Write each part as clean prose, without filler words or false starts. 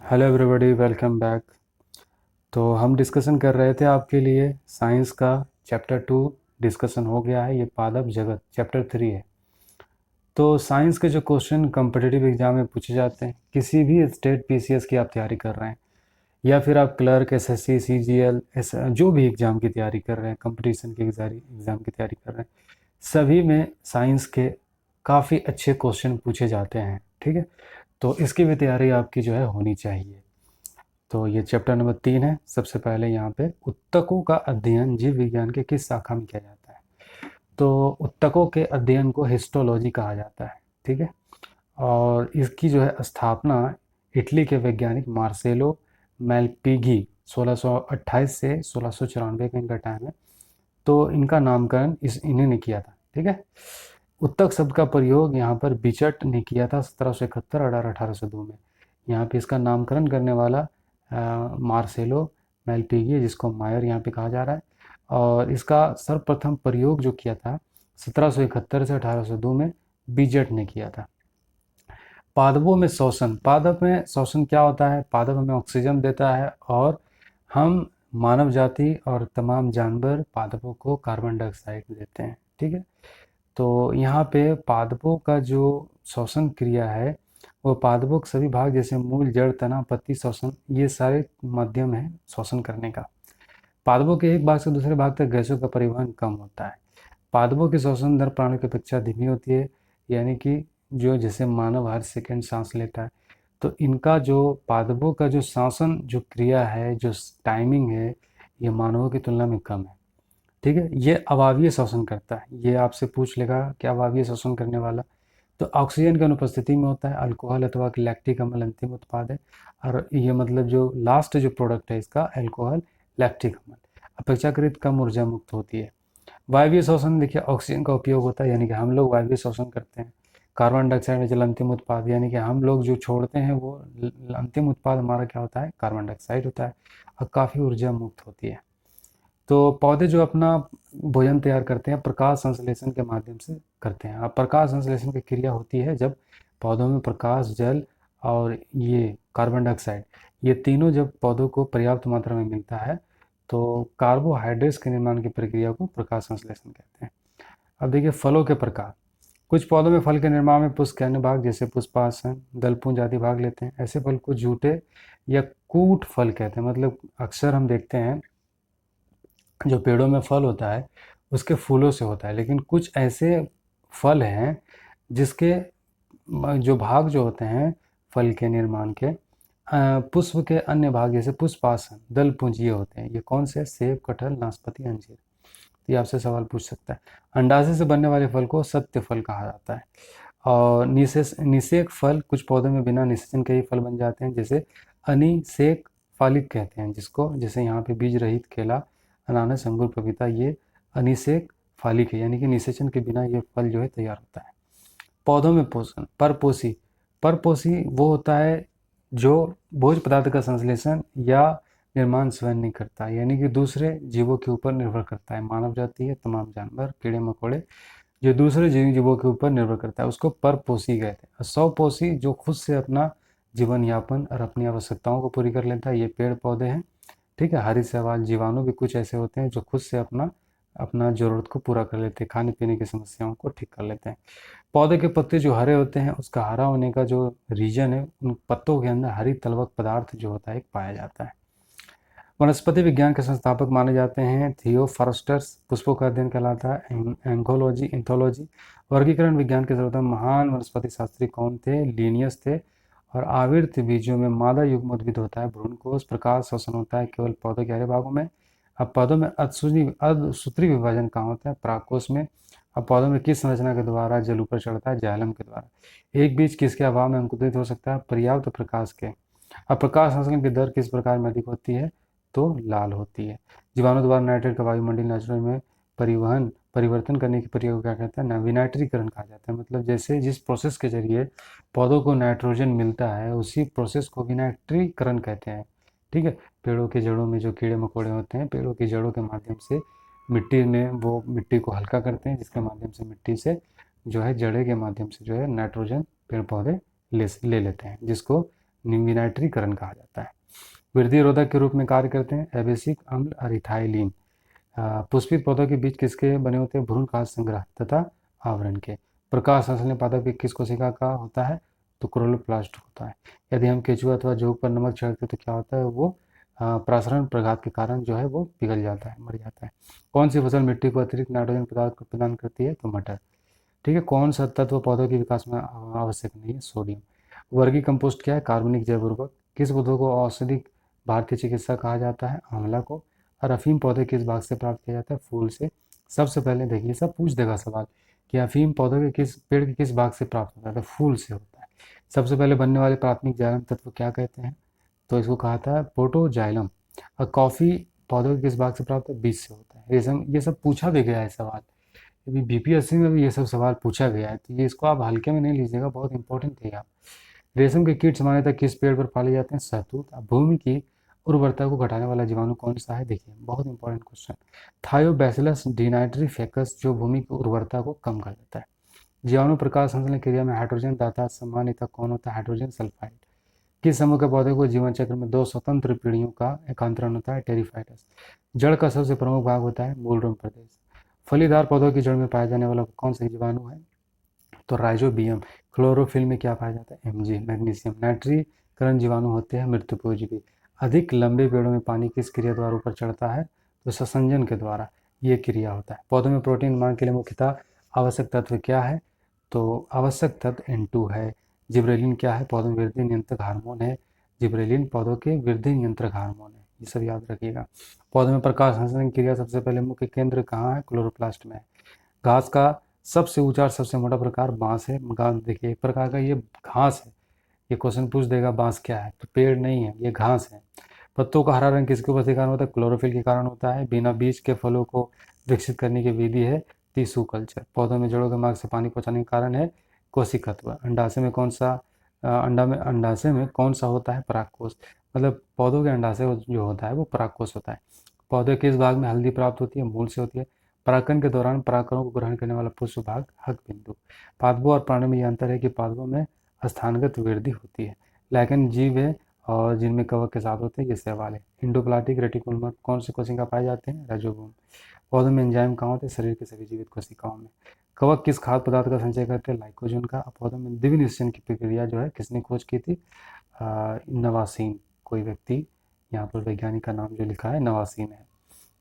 Hello everybody, welcome back. तो हम discussion कर रहे थे आपके लिए साइंस का चैप्टर 2 डिस्कशन हो गया है। ये पादप जगत चैप्टर 3 है। तो साइंस के जो क्वेश्चन कम्पिटिटिव एग्जाम में पूछे जाते हैं, किसी भी स्टेट पीसीएस की आप तैयारी कर रहे हैं या फिर आप क्लर्क, एसएससी, सीजीएल, जो भी एग्ज़ाम की तैयारी कर रहे हैं, कंपटीशन की एग्ज़ाम की तैयारी कर रहे हैं, सभी में साइंस के काफ़ी अच्छे क्वेश्चन पूछे जाते हैं। ठीक है, तो इसकी भी तैयारी आपकी जो है होनी चाहिए। तो ये चैप्टर नंबर 3 है। सबसे पहले यहाँ पे उत्तकों का अध्ययन जीव विज्ञान के किस शाखा में किया जाता है? तो उत्तकों के अध्ययन को हिस्टोलॉजी कहा जाता है। ठीक है, और इसकी जो है स्थापना इटली के वैज्ञानिक मार्सेलो मेलपिगी 1628 से 1694 का इनका टाइम है। तो इनका नामकरण इन्हीं ने किया था। ठीक है, उत्तक शब्द का प्रयोग यहाँ पर बिचट ने किया था 1771 और 1802 में। यहाँ पे इसका नामकरण करने वाला मार्सेलो मेलपिगी, जिसको मायर यहाँ पे कहा जा रहा है, और इसका सर्वप्रथम प्रयोग जो किया था 1771 से 1802 में बिजट ने किया था। पादपों में श्वसन, पादप में श्वसन क्या होता है? पादप हमें ऑक्सीजन देता है और हम मानव जाति और तमाम जानवर पादपों को कार्बन डाइऑक्साइड देते हैं। ठीक है, तो यहाँ पे पादपों का जो श्वसन क्रिया है वो पादपों के सभी भाग जैसे मूल, जड़, तना, पत्ती, श्वसन, ये सारे माध्यम है श्वसन करने का। पादपों के एक भाग से दूसरे भाग तक गैसों का परिवहन कम होता है। पादपों की श्वसन दर प्राणियों की अपेक्षा धीमी होती है, यानी कि जो जैसे मानव हर सेकंड सांस लेता है, तो इनका जो पादपों का जो श्वसन जो क्रिया है, जो टाइमिंग है, ये मानवों की तुलना में कम है। ठीक है, ये अवावीय श्वसन करता है। ये आपसे पूछ लेगा कि अवावीय श्वसन करने वाला तो ऑक्सीजन की अनुपस्थिति में होता है। अल्कोहल अथवा लैक्टिक अम्ल अंतिम उत्पाद है, और ये मतलब जो लास्ट जो प्रोडक्ट है इसका अल्कोहल, लैक्टिक अम्ल, अपेक्षाकृत कम ऊर्जा मुक्त होती है। वायवीय श्वसन देखिए, ऑक्सीजन का उपयोग होता है, यानी कि हम लोग वायवीय श्वसन करते हैं। कार्बन डाइऑक्साइड जल अंतिम उत्पाद, यानी कि हम लोग जो छोड़ते हैं वो अंतिम उत्पाद हमारा क्या होता है? कार्बन डाइऑक्साइड होता है, और काफ़ी ऊर्जा मुक्त होती है। तो पौधे जो अपना भोजन तैयार करते हैं प्रकाश संश्लेषण के माध्यम से करते हैं। अब प्रकाश संश्लेषण की क्रिया होती है जब पौधों में प्रकाश, जल और ये कार्बन डाइऑक्साइड, ये तीनों जब पौधों को पर्याप्त मात्रा में मिलता है तो कार्बोहाइड्रेट्स के निर्माण की प्रक्रिया को प्रकाश संश्लेषण कहते हैं। अब देखिए फलों के प्रकार। कुछ पौधों में फल के निर्माण में पुष्प के अन्य भाग जैसे पुष्पासन, दलपुंज आदि भाग लेते हैं। ऐसे फल को जूटे या कूट फल कहते हैं। मतलब अक्सर हम देखते हैं जो पेड़ों में फल होता है उसके फूलों से होता है, लेकिन कुछ ऐसे फल हैं जिसके जो भाग जो होते हैं फल के निर्माण के, पुष्प के अन्य भाग जैसे पुष्पासन, दल पुंज, ये होते हैं। ये कौन से? सेब, कटहल, नाशपाती, अंजीर। तो ये आपसे सवाल पूछ सकता है। अंडाशय से बनने वाले फल को सत्य फल कहा जाता है। और निषेक फल, कुछ पौधों में बिना निषेचन के ही फल बन जाते हैं, जैसे अनिषेक फालिक कहते हैं जिसको, जैसे यहाँ पे बीज रहित केला, अनानास, अंगूर, पपीता, ये अनिषेक फालिक है, यानी कि निषेचन के बिना ये फल जो है तैयार होता है। पौधों में पोषण, परपोषी। परपोषी वो होता है जो भोज्य पदार्थ का संश्लेषण या निर्माण स्वयं नहीं करता, यानी कि दूसरे जीवों के ऊपर निर्भर करता है। मानव जाति है, तमाम जानवर, कीड़े मकोड़े, जो दूसरे जीवों के ऊपर निर्भर करता है उसको परपोषी कहते हैं। स्वपोषी जो खुद से अपना जीवन यापन और अपनी आवश्यकताओं को पूरी कर लेता है, ये पेड़ पौधे हैं। ठीक है, हरित शैवाल, जीवाणु भी कुछ ऐसे होते हैं जो खुद से अपना अपना ज़रूरत को पूरा कर लेते हैं, खाने पीने की समस्याओं को ठीक कर लेते हैं। पौधे के पत्ते जो हरे होते हैं उसका हरा होने का जो रीजन है, उन पत्तों के अंदर हरी तलवक पदार्थ जो होता है एक पाया जाता है। वनस्पति विज्ञान के संस्थापक माने जाते हैं थियोफ्रास्टस। पुष्पों का अध्ययन कहलाता है एंथोलॉजी। एंथोलॉजी वर्गीकरण विज्ञान के सर्वप्रथम महान वनस्पति शास्त्री कौन थे? लिनियस थे। और आवृत बीजों में मादा युग्म उद्भिद होता है, भ्रूणकोश, प्रकाश श्वसन होता है केवल पौधों के हरे भागों में। अब पौधों में अर्धसूत्री विभाजन कहाँ होता है? परागकोश में। अब पौधों में किस संरचना के द्वारा जल ऊपर चढ़ता है? जाइलम के द्वारा। एक बीज किसके अभाव में अंकुरित हो सकता है? पर्याप्त प्रकाश के। अब प्रकाश संश्लेषण की दर किस प्रकार में अधिक होती है? तो लाल होती है। जीवाणु द्वारा नाइट्रेट का वायुमंडलीय नाइट्रोजन में परिवर्तन करने की प्रक्रिया को क्या कहते हैं? विनाइट्रीकरण कहा जाता है। मतलब जैसे जिस प्रोसेस के जरिए पौधों को नाइट्रोजन मिलता है उसी प्रोसेस को विनाइट्रीकरण कहते हैं। ठीक है, पेड़ों के जड़ों में जो कीड़े मकोड़े होते हैं, पेड़ों की जड़ों के माध्यम से मिट्टी में वो मिट्टी को हल्का करते हैं, जिसके माध्यम से मिट्टी से जो है जड़े के माध्यम से जो है नाइट्रोजन पेड़ पौधे ले लेते हैं, जिसको विनाइट्रीकरण कहा जाता है। वृद्धि रोधक के रूप में कार्य करते हैं एबेसिक अम्ल और इथाइलिन। पुष्पित पौधों के बीज किसके बने होते हैं? भ्रूण काश संग्रह तथा आवरण के। प्रकाश संश्लेषण पादप की किस कोशिका का होता है? तो क्लोरोप्लास्ट होता है। यदि हम केचुआ अथवा जोग पर नमक छिड़कते तो क्या होता है? वो प्रसारण प्रघात के कारण जो है वो पिघल जाता है, मर जाता है। कौन सी फसल मिट्टी को अतिरिक्त नाइट्रोजन पदार्थ को प्रदान करती है? तो मटर। ठीक है। कौन सा तत्व पौधों के विकास में आवश्यक नहीं है? सोडियम। वर्गी कंपोस्ट क्या है? कार्बनिक जैव उर्वरक। किस पौधों को औषधि भारतीय चिकित्सा कहा जाता है? आंवला को। और अफीम पौधे किस भाग से प्राप्त किया जाता है? फूल से। सबसे पहले देखिए, सब पूछ देगा सवाल कि अफीम पौधों के किस पेड़ के किस भाग से प्राप्त होता है? तो फूल से होता है। सबसे पहले बनने वाले प्राथमिक जारक तत्व क्या कहते हैं? तो इसको कहा था प्रोटोजाइलम। और कॉफी पौधों के किस भाग से प्राप्त है? बीज से होता है। रेशम, ये सब पूछा भी गया है सवाल। अभी बीपीएससी में भी ये सब सवाल पूछा गया है, तो ये इसको आप हल्के में नहीं लीजिएगा, बहुत इंपॉर्टेंट है आप। रेशम के कीट सामान्यतः किस पेड़ पर पाले जाते हैं? शहतूत। भूमि की उर्वरता को घटाने वाला जीवाणु कौन सा है? देखिए, बहुत इंपॉर्टेंट क्वेश्चन। थायोबैसिलस डिनाइट्रीफेकस, जो भूमि की उर्वरता को कम कर देता है। जीवाणु प्रकाश संश्लेषण क्रिया में हाइड्रोजन दाता सामान्यतः कौन होता है? Hydrogen sulphide. किस समूह के पौधे को जीवन चक्र में दो स्वतंत्र पीढ़ियों का एकांतरण होता है? टेरिफाइटस। जड़ का सबसे प्रमुख भाग होता है मूलरूम प्रदेश। फलीदार पौधों की जड़ में पाया जाने वाला कौन सा जीवाणु है? तो राइजोबियम। क्लोरोफिल में क्या पाया जाता है? एमजी। मैग्नीशियम। नाइट्रीकरण जीवाणु होते हैं मृत्युपयोजी। अधिक लंबे पेड़ों में पानी किस क्रिया द्वारा ऊपर चढ़ता है? तो ससंजन के द्वारा ये क्रिया होता है। पौधों में प्रोटीन निर्माण के लिए मुख्यतः आवश्यक तत्व क्या है? तो आवश्यक तत्व N2 है। जिब्रेलिन क्या है? पौधों में वृद्धि नियंत्रक हार्मोन है। जिब्रेलिन पौधों के वृद्धि नियंत्रक हार्मोन है, ये सब याद रखिएगा। पौधों में प्रकाश संश्लेषण क्रिया सबसे पहले मुख्य केंद्र कहाँ है? क्लोरोप्लास्ट में है। घास का सबसे ऊंचा और सबसे मोटा प्रकार बांस है। घास देखिए, एक प्रकार का ये घास है। ये क्वेश्चन पूछ देगा बांस क्या है, तो पेड़ नहीं है, ये घास है। पत्तों का हरा रंग किसके उपस्थिति के कारण होता है? क्लोरोफिल के कारण होता है। बिना बीज के फलों को विकसित करने की विधि है टिश्यू कल्चर। पौधों में जड़ों के मार्ग से पानी पहुंचाने के कारण है कोशिकत्व। अंडाशय में कौन सा अंडाशय में कौन सा होता है? परागकोश। मतलब पौधों के अंडाशय जो होता है वो परागकोश होता है। पौधे के किस भाग में हल्दी प्राप्त होती है? मूल से होती है। परागकण के दौरान परागकणों को ग्रहण करने वाला पुष्प भाग हक बिंदु। पादपों और प्राणियों में यह अंतर है कि पादपों में स्थानगत वृद्धि होती है, लेकिन जीव है और जिनमें कवक के साथ होते हैं ये शैवाल है। इंडोप्लाटिक रेटिकुलम में कौन से कोशिका पाए जाते हैं? राइजोबोम। पौधों में एंजाइम कहाँ होते हैं? शरीर के सभी जीवित कोशिकाओं में। कवक किस खाद्य पदार्थ का संचय करते हैं? लाइकोजन का। पौधों में द्वितीय निषेचन की प्रक्रिया जो है किसने खोज की थी? नवासीन। कोई व्यक्ति, यहाँ पर वैज्ञानिक का नाम जो लिखा है नवासीन है।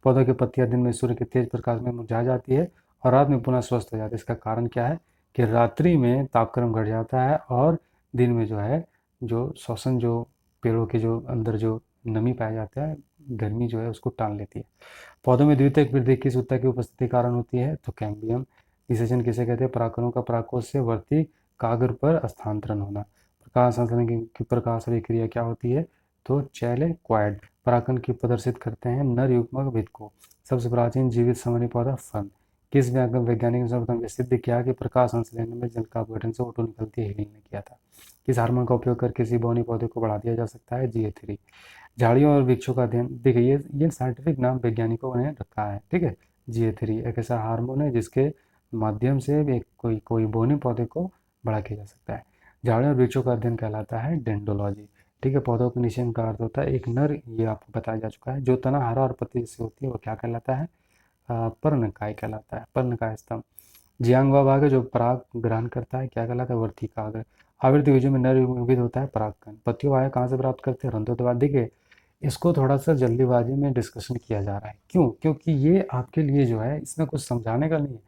पौधों की पत्तियां दिन में सूर्य के तेज प्रकाश में मुरझा जाती है और रात में पुनः स्वस्थ हो जाती है। इसका कारण क्या है? कि रात्रि में तापक्रम घट जाता है और दिन में जो है जो श्वसन, जो पेड़ों के जो अंदर जो नमी पाया जाता है, गर्मी जो है उसको टाल लेती है। पौधों में द्वितीयक वृद्धि किस ऊतक की उपस्थिति के कारण होती है? तो कैम्बियम। निषेचन किसे कहते हैं? परागकणों का परागकोश से वर्ती काग्र पर स्थानांतरण होना। प्रकाश संश्लेषण की प्रकाश अभिक्रिया क्या होती है? तो चैलेक्वाइड। परागकण की प्रदर्शित करते हैं नर युग्मक भित्त को। सबसे प्राचीन जीवित सामान्य पौधा फर्न। किस वैज्ञानिक ने सर्वप्रथम सिद्ध किया कि प्रकाश संश्लेषण में जल का अपघटन से ओटो निकलती है? हीलिंग ने किया था। किस हार्मोन का उपयोग कर किसी बौनी पौधे को बढ़ा दिया जा सकता है? GA3। झाड़ियों और वृक्षों का अध्ययन, देखिए ये साइंटिफिक नाम वैज्ञानिकों ने रखा है, ठीक है। GA3 एक ऐसा हार्मोन है जिसके माध्यम से एक कोई कोई बौने पौधे को बड़ा किया जा सकता है। झाड़ियों और वृक्षों का अध्ययन कहलाता है डेंडोलॉजी। ठीक है। पौधों के निषेचन का अर्थ होता है एक नर, ये आपको बताया जा चुका है। जो तना हरा और पत्ती जैसे होती है वो क्या कहलाता है? पर्णकाय कहलाता है, पर्णकाय स्तंभ। जियांगवा भाग है जो पराग ग्रहण करता है, क्या कहलाता है? वर्तिकाग्र। आवृत्ति बीजों में नर युग्मित होता है परागकण। पत्तियों वायु कहाँ से प्राप्त करते हैं? रंध्रों द्वारा। देखिए, इसको थोड़ा सा जल्दीबाजी में डिस्कशन किया जा रहा है, क्यों? क्योंकि ये आपके लिए जो है इसमें कुछ समझाने का नहीं है।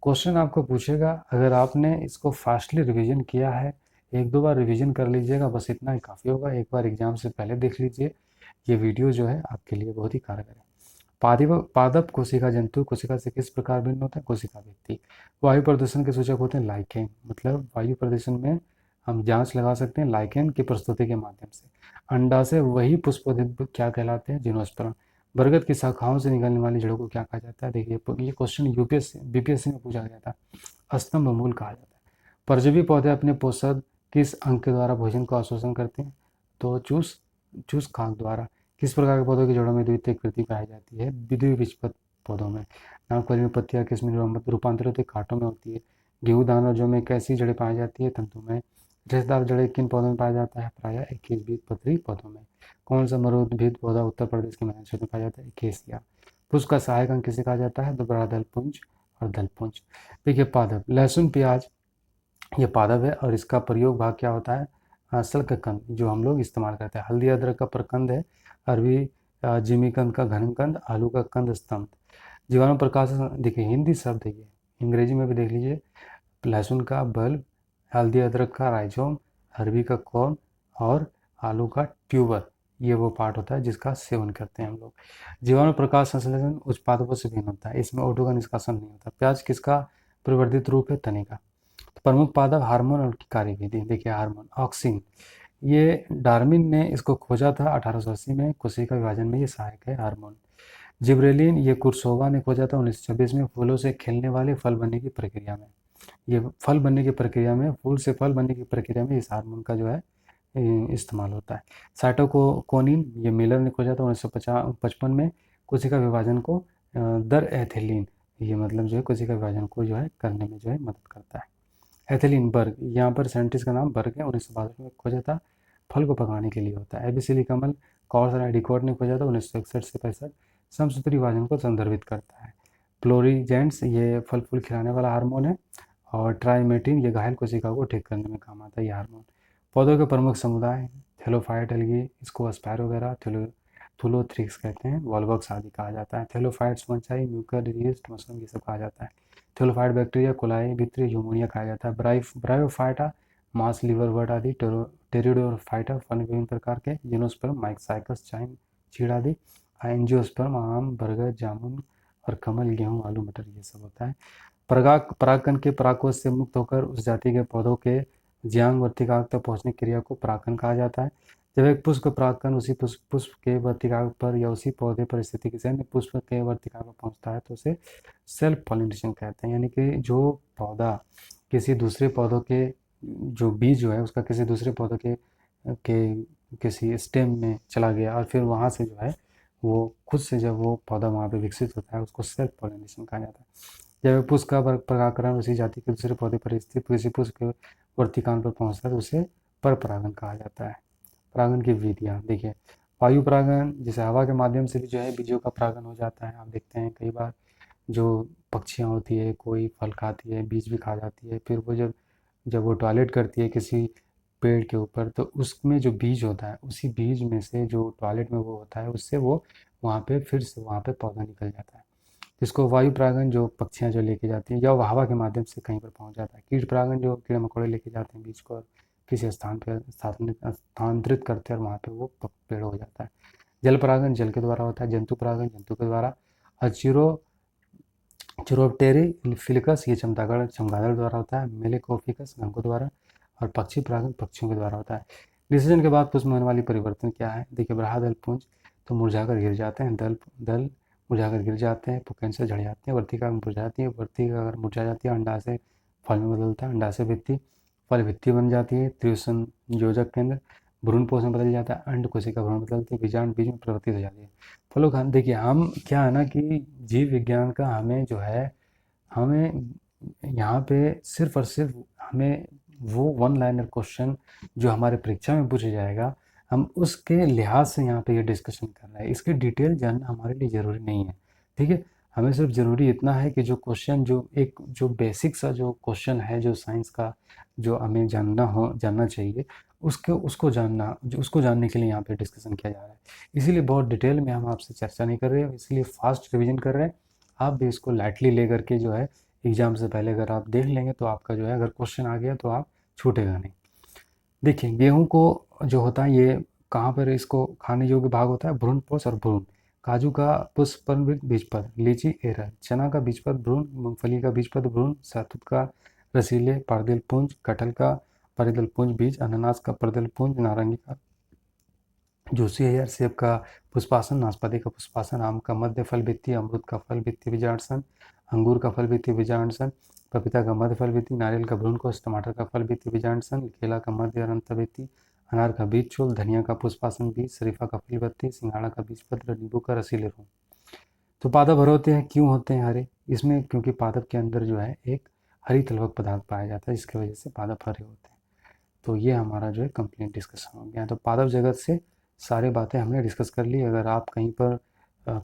क्वेश्चन आपको पूछेगा, अगर आपने इसको फास्टली रिवीजन किया है, एक दो बार रिवीजन कर लीजिएगा, बस इतना ही काफ़ी होगा। एक बार एग्जाम से पहले देख लीजिए, ये वीडियो जो है आपके लिए बहुत ही कारगर है। पादप कोशिका जंतु कोशिका से किस प्रकार भिन्न होता है? कोशिका भित्ति। वायु प्रदूषण के सूचक होते हैं लाइकेन, मतलब वायु प्रदूषण में हम जांच लगा सकते हैं लाइकेन की प्रस्तुति के माध्यम से। अंडा से वही पुष्पोद्भिद क्या कहलाते हैं? जिम्नोस्पर्म। बरगद की शाखाओं से निकलने वाली जड़ों को क्या कहा जाता है? देखिए, ये क्वेश्चन यूपीएससी बीपीएससी में पूछा गया था। स्तंभ मूल कहा जाता है। परजीवी पौधे अपने पोषक किस अंग के द्वारा भोजन को अवशोषण करते हैं? तो चूस चूस खाक द्वारा। किस प्रकार के पौधों की जड़ों में द्वितीयक वृद्धि पाई जाती है? द्विबीजपत्र पौधों में। नागफली में पत्तियां किस में रूपांतरित होती है? कांटों में होती है। गेहूं, धान और जौ में कैसी जड़ें पाई जाती है? तंतु में। रेशेदार जड़ें किन पौधों में पाया जाता है? प्रायः 21 बीजपत्री पौधों में। कौन सा मरूदभिद पौधा उत्तर प्रदेश के मैदानी क्षेत्र में पाया जाता है? एकेसिया। पुष्प का सहायक अंग किसे कहा जाता है? दोबारा दलपुंज और दलपुंज। देखिए पादप, लहसुन प्याज ये पादप है और इसका प्रयोग भाग क्या होता है? शल्ककंद जो हम लोग इस्तेमाल करते हैं। हल्दी अदरक का प्रकंद है। अरबी जिमीकंद का घनकंद, आलू का कंद स्तंभ। जीवाणु प्रकाश, देखिए हिंदी शब्द है ये, अंग्रेजी में भी देख लीजिए। लहसुन का बल्ब, हल्दी अदरक का राइजोम, अरबी का कॉर्न और आलू का ट्यूबर, ये वो पार्ट होता है जिसका सेवन करते हैं हम लोग। जीवाणु प्रकाश संश्लेषण उच्च पादपों से भिन्न होता है, इसमें ओटो का निष्कासन नहीं होता। प्याज किसका परिवर्धित रूप है? तने का। प्रमुख पादप हार्मोन और उनकी कार्यविधि, देखिए हार्मोन ऑक्सिन, ये डार्विन ने इसको खोजा था 1880 में, कोशिका विभाजन में ये सहायक है हार्मोन। जिब्रेलिन ये कुर्सोवा ने खोजा था 1926 में, फूलों से खिलने वाले फल बनने की प्रक्रिया में। ये फल बनने की प्रक्रिया में, फूल से फल बनने की प्रक्रिया में इस हार्मोन का जो है इस्तेमाल होता है। साइटोकोनिन ये मिलर ने खोजा था 1955 में, कोशिका विभाजन को दर एथिलीन, ये मतलब जो है कोशिका विभाजन को जो है करने में जो है मदद करता है। एथिलीन बर्ग, यहाँ पर साइंटिस्ट का नाम बर्ग है, 1962 में खोजा था, फल को पकाने के लिए होता है। एबिसिली कमल कॉर्स राइडिकोट ने खोजा था 1961 से 65, समसूत्री विभाजन को संदर्भित करता है। फ्लोरीजेंट्स ये फल फूल खिलाने वाला हार्मोन है। और ट्राइमेटिन ये घायल कोशिका को ठीक करने में काम आता है ये हार्मोन। पौधों के प्रमुख समुदाय, थेलोफाइट एल्गी, इसको स्पायरोगेरा, थुलोथ्रिक्स कहते हैं, वॉलवॉक्स आदि कहा जाता है। थेलोफाइट्स फंजाई, म्यूकर, यीस्ट, मशरूम ये सब कहा जाता है। थेलोफाइट बैक्टीरिया, कोलाई, भित्री, यूमोनिया कहा जाता है। ब्रायोफाइटा, मास, लिवर वर्ड आदि। टेरिडोफाइटा फल विभिन्न प्रकार के। जिनोस्पर्म, माइक्साइकस, चाइन, चीड़ आदि। एंजियोस्पर्म, आम, बरगद, जामुन और कमल, गेहूँ, आलू, मटर ये सब होता है। परागकण के परागकोश से मुक्त होकर उस जाति के पौधों के ज्यांग वर्तिकाग्र तक पहुँचने की क्रिया को परागकण कहा जाता है। जब एक पुष्प परागकण उसी पुष्प के वर्तिकाग्र पर या उसी पौधे पर स्थिति के अन्य पुष्प के वर्तिकाग्र पर पहुँचता है तो उसे सेल्फ पॉलिनेशन कहते हैं। यानी कि जो पौधा किसी दूसरे पौधों के, जो बीज जो है उसका किसी दूसरे पौधे के किसी स्टेम में चला गया और फिर वहाँ से जो है वो खुद से जब वो पौधा वहाँ पे विकसित होता है उसको सेल्फ पॉलिनेशन कहा जाता है। जब पुष्प का परागकण उसी जाति के दूसरे पौधे पर स्थित किसी पुष्प के वर्तिकाग्र पर पहुँचता है तो उसे पर परागण कहा जाता है। परागण की विधियाँ, देखिए वायु परागण, जैसे हवा के माध्यम से भी जो है बीजों का परागण हो जाता है। आप देखते हैं कई बार जो पक्षियाँ होती है, कोई फल खाती है, बीज भी खा जाती है, फिर वो जब जब वो टॉयलेट करती है किसी पेड़ के ऊपर तो उसमें जो बीज होता है उसी बीज में से जो टॉयलेट में वो होता है उससे वो वहाँ पे फिर से वहाँ पे पौधा निकल जाता है, जिसको वायु परागण जो पक्षियाँ जो लेके जाती हैं या वो हवा के माध्यम से कहीं पर पहुँच जाता है। कीट परागण जो कीड़े मकोड़े लेके जाते हैं बीज को और किसी स्थान पर स्थानांतरित करते हैं और वहाँ पे वो पेड़ हो जाता है। जल परागण जल के द्वारा होता है। जंतु परागण जंतु के द्वारा। अचिरो चिरोप्टेरी फिलिकस ये चमगादड़ द्वारा होता है। मेलेकोफिकस गंगों द्वारा। और पक्षी परागण पक्षियों के द्वारा होता है। डिसीजन के बाद पुष्प में होने वाली परिवर्तन क्या है? देखिए बरहा दल पुंज तो मुरझाकर गिर जाते हैं, दल दल मुरझाकर गिर जाते हैं, पुकैन से झड़ जाते हैं, वर्तिका मुरझा जाती है, वर्तिका अगर मुरझा जाती है अंडा से फल में बदलता है, अंडा से भित्ति, फल भित्ति बन जाती है, त्रिसंयोजक केंद्र भ्रूण पोष में बदल जाता है, अंड कोशिका भ्रूण बदलती है, बीजांड बीज में परिवर्तित हो जाती है। फलों का देखिए हम क्या है ना कि जीव विज्ञान का हमें जो है हमें यहाँ पे सिर्फ और सिर्फ हमें वो वन लाइनर क्वेश्चन जो हमारे परीक्षा में पूछा जाएगा हम उसके लिहाज से यहाँ पे ये डिस्कशन कर रहे हैं। इसकी डिटेल जानना हमारे लिए ज़रूरी नहीं है, ठीक है। हमें सिर्फ ज़रूरी इतना है कि जो क्वेश्चन जो एक जो बेसिक सा जो क्वेश्चन है जो साइंस का जो हमें जानना चाहिए उसको जानने के लिए यहाँ पे डिस्कशन किया जा रहा है। इसीलिए बहुत डिटेल में हम आपसे चर्चा नहीं कर रहे हैं, इसलिए फास्ट रिविजन कर रहे हैं। आप भी इसको लाइटली ले करके जो है एग्ज़ाम से पहले अगर आप देख लेंगे तो आपका जो है अगर क्वेश्चन आ गया तो आप छूटेगा नहीं। देखिए गेहूं को जो होता है ये कहाँ पर इसको खाने योग्य भाग होता है? भ्रूण पोष और भ्रूण। काजू का पुष्पन बीजपत्र, लीची एरल, चना का बीजपत्र भ्रूण, मूंगफली का बीजपत्र भ्रूण, शहतूत का रसीले पारदिल पुंज, कटहल का परिदल पुंज बीज, अनानास का परिदल पुंज, नारंगी का जूसी हेयर, सेब का पुष्पासन, नाशपाती का पुष्पासन, आम का मध्य फल भित्ति, अमरूद का फल भित्ति बीजांडसन, अंगूर का फल भित्ति बीजांडसन, पपीता का मध्य फल भित्ति, नारियल का भ्रूणकोश, टमाटर का फल भित्ति बीजांडसन, केला का मध्य और अंत भित्ति, अनार का बीज चूल, धनिया का पुष्पासन बीज, शरीफा का फल भित्ति, सिंघाड़ा का बीज पत्र, नींबू का रसीले रूम। तो पादप हरे होते हैं, क्यों होते हैं हरे? इसमें क्योंकि पादप के अंदर जो है एक हरी तलवक पदार्थ पाया जाता है जिसकी वजह से पादप हरे होते हैं। तो ये हमारा जो है कंप्लीट डिस्कशन हो गया। तो पादप जगत से सारी बातें हमने डिस्कस कर ली। अगर आप कहीं पर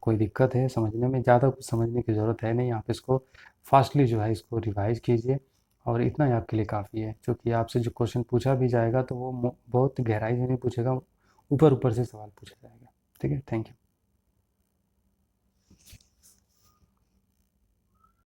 कोई दिक्कत है समझने में, ज़्यादा कुछ समझने की ज़रूरत है नहीं, आप इसको फास्टली जो है इसको रिवाइज़ कीजिए और इतना ही आपके लिए काफ़ी है। क्योंकि आपसे जो क्वेश्चन पूछा भी जाएगा तो वो बहुत गहराई से नहीं पूछेगा, ऊपर ऊपर से सवाल पूछा जाएगा। ठीक है, थैंक यू।